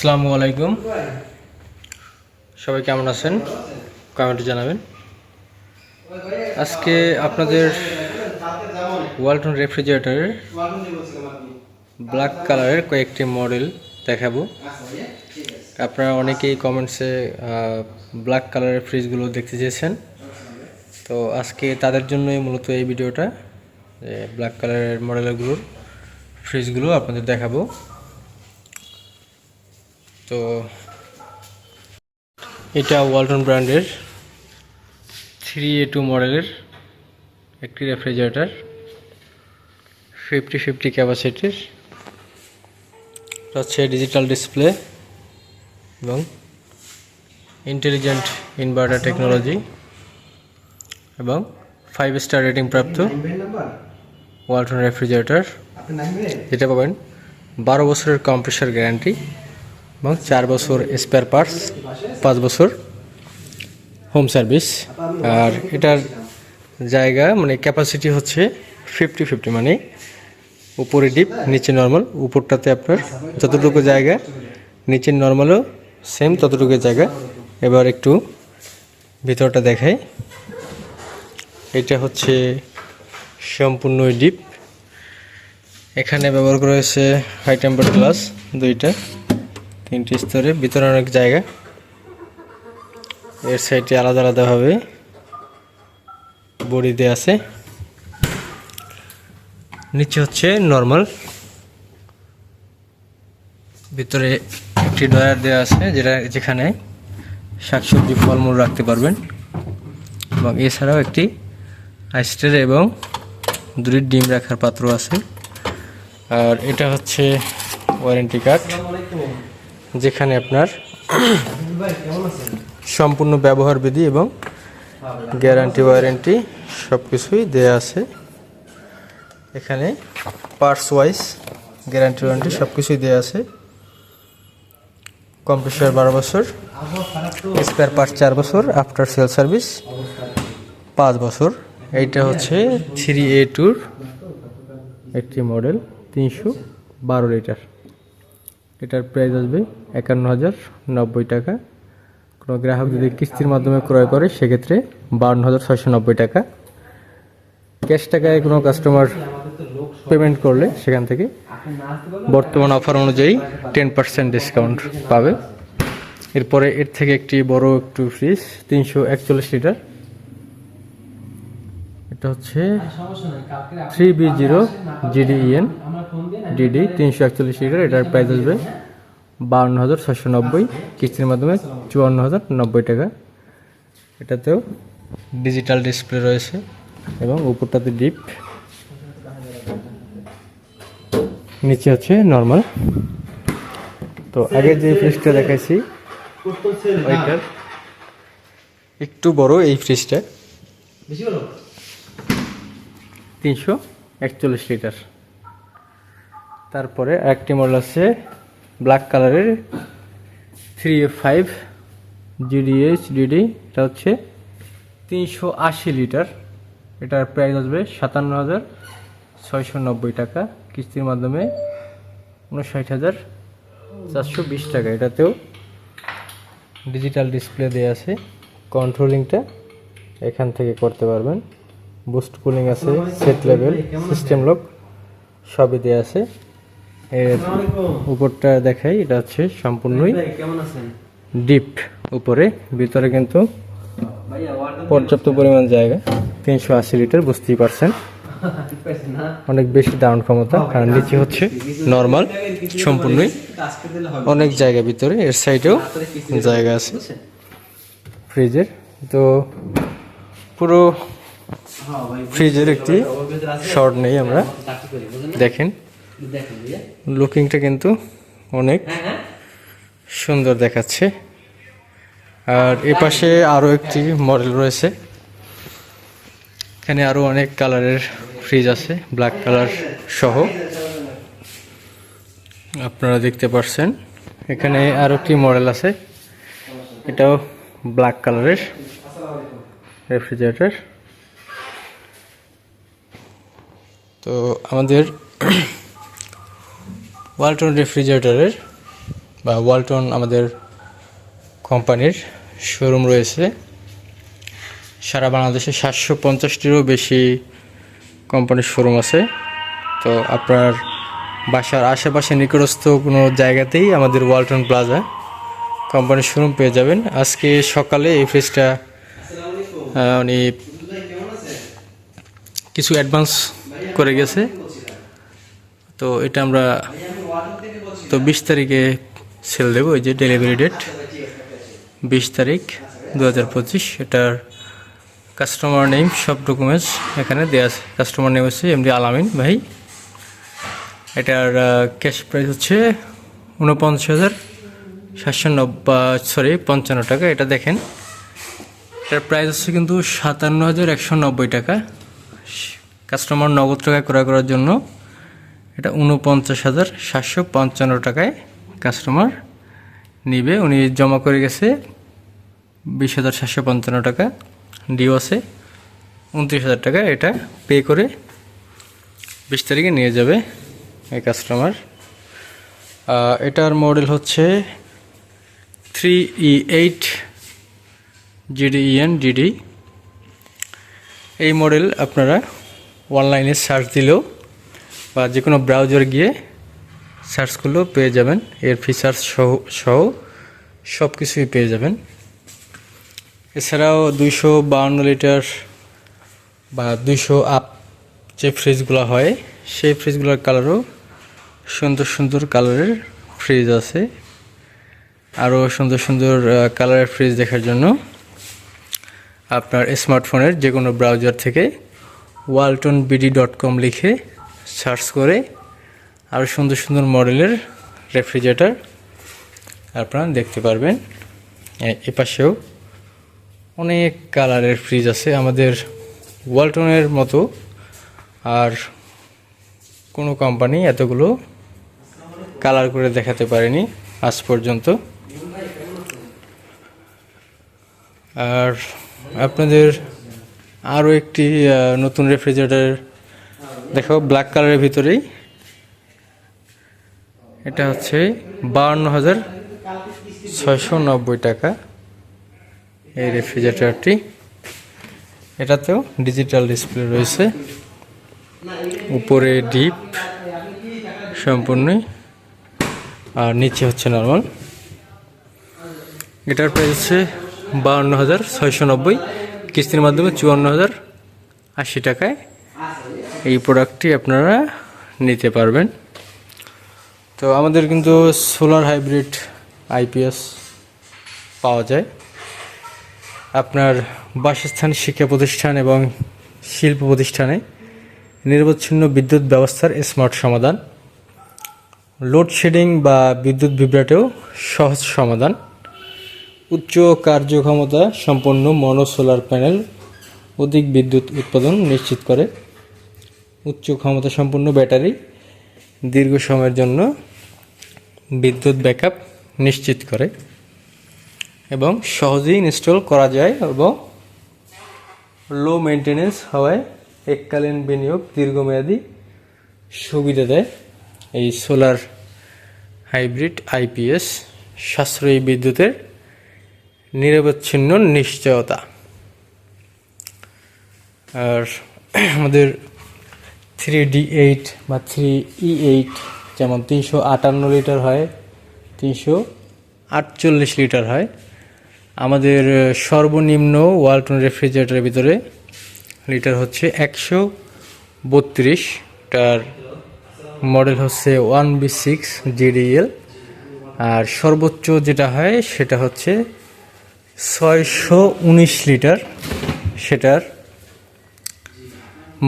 আসসালামু আলাইকুম, সবাই কেমন আছেন? কমেন্টে জানাবেন। আজকে আপনাদের ওয়ালটন রেফ্রিজারেটরের ব্ল্যাক কালারের কয়েকটি মডেল দেখাবো। আপনারা অনেকেই কমেন্টসে ব্ল্যাক কালারের ফ্রিজগুলো দেখতে চেয়েছেন, তো আজকে তাদের জন্যই মূলত এই ভিডিওটা। ব্ল্যাক কালারের মডেলগুলোর ফ্রিজগুলো আপনাদের দেখাবো। তো এটা ওয়ালটন ব্র্যান্ডের 3A2 মডেলের একটি রেফ্রিজারেটর, 50-50 ক্যাপাসিটির। হচ্ছে ডিজিটাল ডিসপ্লে এবং ইন্টেলিজেন্ট ইনভার্টার টেকনোলজি এবং 5 স্টার রেটিং প্রাপ্ত ওয়ালটন রেফ্রিজারেটর, যেটা পাবেন 12 বছরের কম্প্রেসার গ্যারান্টি এবং 4 বছর স্পেয়ার পার্টস, 5 বছর হোম সার্ভিস। আর এটার জায়গা মানে ক্যাপাসিটি হচ্ছে 50-50, মানে উপরে ডিপ নিচে নর্মাল। উপরটাতে আপনার যতটুকু জায়গা, নিচে নর্মালও সেম ততটুকু জায়গা। এবার একটু ভিতরটা দেখাই। এটা হচ্ছে সম্পূর্ণ ডিপ। এখানে ব্যবহার করা হয়েছে হাই টেম্পার গ্লাস, 3টি স্তরে। ভিতরে অনেক জায়গা। এর সাইডে আলাদা আলাদাভাবে বডি দেওয়া আছে। নিচে হচ্ছে নর্মাল। ভিতরে একটি ড্রয়ার দেওয়া আছে, যেখানে শাকসবজি ফলমূল রাখতে পারবেন। এবং এছাড়াও একটি আইস ট্রে এবং 2টি ডিম রাখার পাত্র আছে। আর এটা হচ্ছে ওয়ারেন্টি কার্ড, যেখানে আপনার সম্পূর্ণ ব্যবহার বিধি এবং গ্যারান্টি ওয়ারেন্টি সব কিছুই দেওয়া আছে। এখানে পার্টস ওয়াইজ গ্যারান্টি ওয়ারেন্টি সব কিছুই দেওয়া আছে। কম্প্রেসার 12 বছর, স্পেয়ার পার্টস 4 বছর, আফটার সেল সার্ভিস 5 বছর। এইটা হচ্ছে 3A2 একটি মডেল, 312 লিটার। এটার প্রাইস আসবে 51,090 টাকা। কোনো গ্রাহক যদি কিস্তির মাধ্যমে ক্রয় করে সেক্ষেত্রে 52,690 টাকা। ক্যাশ টাকায় কোনো কাস্টমার পেমেন্ট করলে সেখান থেকে বর্তমান অফার অনুযায়ী 10% ডিসকাউন্ট পাবে। এরপরে এর থেকে একটি বড় একটু ফ্রিজ, 341 লিটার। এটা হচ্ছে 3B0 GDEN DD 341 লিটার। এটার প্রাইস আসবে 52,690, কিস্তির মাধ্যমে 54,090 টাকা। এটাতেও ডিজিটাল ডিসপ্লে রয়েছে এবং উপরটাতে ডিপ, নিচে হচ্ছে নর্মাল। তো আগে যে ফ্রিজটা দেখাইছি ওইটার একটু বড় এই ফ্রিজটা, 341 লিটার। তারপরে আরেকটি মডেল আছে ব্ল্যাক কালারের 3A5 GDH DD। এটা হচ্ছে 380 লিটার। এটার প্রাইস আসবে 57,690 টাকা, কিস্তির মাধ্যমে 59,420 টাকা। এটাতেও ডিজিটাল ডিসপ্লে দেওয়া আছে। কন্ট্রোলিংটা এখান থেকে করতে পারবেন। বুস্ট কুলিং আছে, সেট লেভেল, সিস্টেম লক সবই দেওয়া আছে। এর উপরটা দেখাই, এটা হচ্ছে সম্পূর্ণই ডিপ উপরে। ভিতরে কিন্তু পর্যাপ্ত পরিমাণ জায়গা, 380 লিটার, বুঝতেই পারছেন অনেক বেশি ডাউন ক্ষমতা। আর নিচে হচ্ছে নর্মাল, সম্পূর্ণই অনেক জায়গা ভিতরে। এর সাইডেও জায়গা আছে ফ্রিজের। তো পুরো ফ্রিজের একটি শর্ট নেই আমরা, দেখেন লুকিংটা কিন্তু অনেক সুন্দর দেখাচ্ছে। আর এ পাশে আরও একটি মডেল রয়েছে। এখানে আরও অনেক কালারের ফ্রিজ আছে, ব্ল্যাক কালার সহ, আপনারা দেখতে পাচ্ছেন। এখানে আরও একটি মডেল আছে, এটাও ব্ল্যাক কালারের রেফ্রিজারেটর। তো আমাদের ওয়ালটন রেফ্রিজারেটরের বা ওয়ালটন আমাদের কোম্পানির শোরুম রয়েছে। সারা বাংলাদেশে 750টিরও বেশি কোম্পানির শোরুম আছে। তো আপনার বাসার আশেপাশে নিকটস্থ কোনো জায়গাতেই আমাদের ওয়ালটন প্লাজা কোম্পানির শোরুম পেয়ে যাবেন। আজকে সকালে এই ফ্রিজটা উনি কিছু অ্যাডভান্স করে গেছে, তো এটা আমরা 20 তারিখে সেল দেবো। এই যে ডেলিভারি ডেট 20 তারিখ 2025। এটার কাস্টমার নেম, সব ডকুমেন্টস এখানে দেওয়া আছে। কাস্টমার নেম হচ্ছে এমডি আলামিন ভাই। এটার ক্যাশ প্রাইস হচ্ছে 49,755 টাকা। এটা দেখেন, এটার প্রাইস হচ্ছে কিন্তু 57,190 টাকা। কাস্টমার নগদ টাকায় ক্রয় করার জন্য এটা 49,755 টাকায় কাস্টমার নিবে। উনি জমা করে গেছে 20,755 টাকা, ডিও আছে 29,000 টাকা। এটা পে করে 20 তারিখে নিয়ে যাবে এই কাস্টমার। এটার মডেল হচ্ছে 3E8 GDEN DD। এই মডেল আপনারা অনলাইনে সার্চ দিলেও বা যে কোনো ব্রাউজার গিয়ে সার্চ করলেও পেয়ে যাবেন। এর ফিচার্স সহ সব কিছুই পেয়ে যাবেন। এছাড়াও 252 লিটার বা 200 আপ যে ফ্রিজগুলো হয়, সেই ফ্রিজগুলোর কালারও সুন্দর সুন্দর কালারের ফ্রিজ আছে। আরও সুন্দর সুন্দর কালারের ফ্রিজ দেখার জন্য আপনার স্মার্টফোনের যে কোনো ব্রাউজার থেকে waltonbd.com লিখে সার্চ করে আরও সুন্দর সুন্দর মডেলের রেফ্রিজারেটর আপনারা দেখতে পারবেন। এপাশেও অনেক কালারের ফ্রিজ আছে। আমাদের ওয়ালটনের মতো আর কোনো কোম্পানি এতগুলো কালার করে দেখাতে পারেনি আজ পর্যন্ত। আর আপনাদের আরও একটি নতুন রেফ্রিজারেটর দেখাও, ব্ল্যাক কালারের ভিতরেই। এটা হচ্ছে 52,690 টাকা এই রেফ্রিজারেটরটি। এটাতেও ডিজিটাল ডিসপ্লে রয়েছে, উপরে ডিপ সম্পূর্ণই, আর নিচে হচ্ছে নর্মাল। এটার প্রাইস হচ্ছে 52,690, কিস্তির মাধ্যমে 54,080 টাকায় এই প্রোডাক্টটি আপনারা নিতে পারবেন। তো আমাদের কিন্তু সোলার হাইব্রিড IPS পাওয়া যায়। আপনার বাসস্থান, শিক্ষা প্রতিষ্ঠান এবং শিল্প প্রতিষ্ঠানে নিরবচ্ছিন্ন বিদ্যুৎ ব্যবস্থার স্মার্ট সমাধান, লোডশেডিং বা বিদ্যুৎ বিভ্রাটেও সহজ সমাধান, উচ্চ কার্যক্ষমতা সম্পন্ন মনো সোলার প্যানেল অধিক বিদ্যুৎ উৎপাদন নিশ্চিত করে, উচ্চ ক্ষমতা সম্পন্ন ব্যাটারি দীর্ঘ সময়ের জন্য বিদ্যুৎ ব্যাকআপ নিশ্চিত করে এবং সহজেই ইনস্টল করা যায় এবং লো মেনটেন্যান্স হওয়ায় এককালীন বিনিয়োগ দীর্ঘমেয়াদী সুবিধা দেয়। এই সোলার হাইব্রিড IPS সাশ্রয়ী বিদ্যুতের নিরবচ্ছিন্ন নিশ্চয়তা। আর আমাদের 3D8 বা 3E8 যেমন 358 লিটার হয়, 348 লিটার হয়। আমাদের সর্বনিম্ন ওয়ালটন রেফ্রিজারেটরের ভিতরে লিটার হচ্ছে 132। তার মডেল হচ্ছে 1B6 GDL। আর সর্বোচ্চ যেটা হয় সেটা হচ্ছে 619 লিটার, সেটার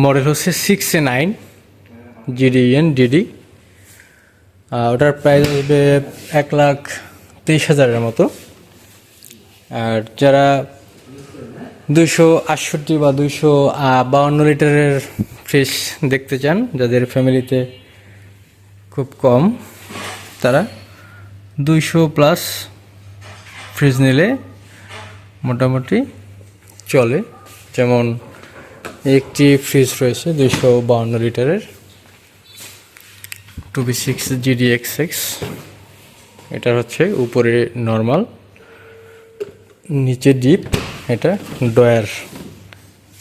মডেল হচ্ছে 6A9 GDEN DD। ওটার প্রাইস হবে 1,23,000-এর মতো। আর যারা 268 বা 252 লিটারের ফ্রিজ দেখতে চান, যাদের ফ্যামিলিতে খুব কম, তারা 200+ ফ্রিজ নিলে মোটামুটি চলে। যেমন একটি ফ্রিজ রয়েছে 252 লিটারের 2B6 GDXX। এটা হচ্ছে উপরে নর্মাল, নিচে ডিপ, এটা ডয়ার,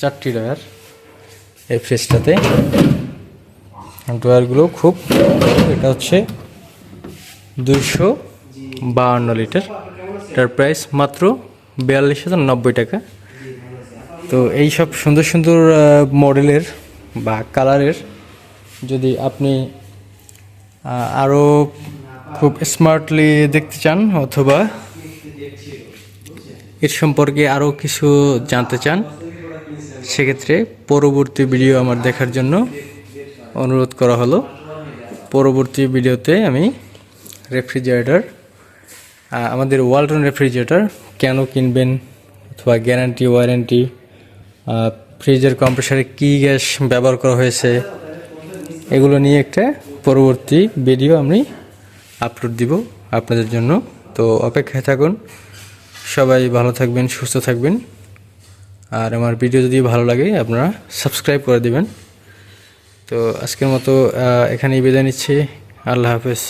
4টি ডয়ার এই ফ্রিজটাতে। ডয়ারগুলো খুব, এটা হচ্ছে 252 লিটার, এটার প্রাইস মাত্র 42,090 টাকা। তো এই সব সুন্দর সুন্দর মডেলের বা কালারের যদি আপনি আরও খুব স্মার্টলি দেখতে চান অথবা এর সম্পর্কে আরও কিছু জানতে চান, সেক্ষেত্রে পরবর্তী ভিডিও আমার দেখার জন্য অনুরোধ করা হলো। পরবর্তী ভিডিওতে আমি রেফ্রিজারেটর, আমাদের ওয়ালটন রেফ্রিজারেটর কেন কিনবেন অথবা গ্যারান্টি ওয়ারেন্টি, ফ্রিজের কম্প্রেসারে কী গ্যাস ব্যবহার করা হয়েছে, এগুলো নিয়ে একটা পরবর্তী ভিডিও আমি আপলোড দিব আপনাদের জন্য। তো অপেক্ষায় থাকুন, সবাই ভালো থাকবেন, সুস্থ থাকবেন। আর আমার ভিডিও যদি ভালো লাগে আপনারা সাবস্ক্রাইব করে দেবেন। তো আজকের মতো এখানেই বিদায় নিচ্ছি। আল্লাহ হাফেজ।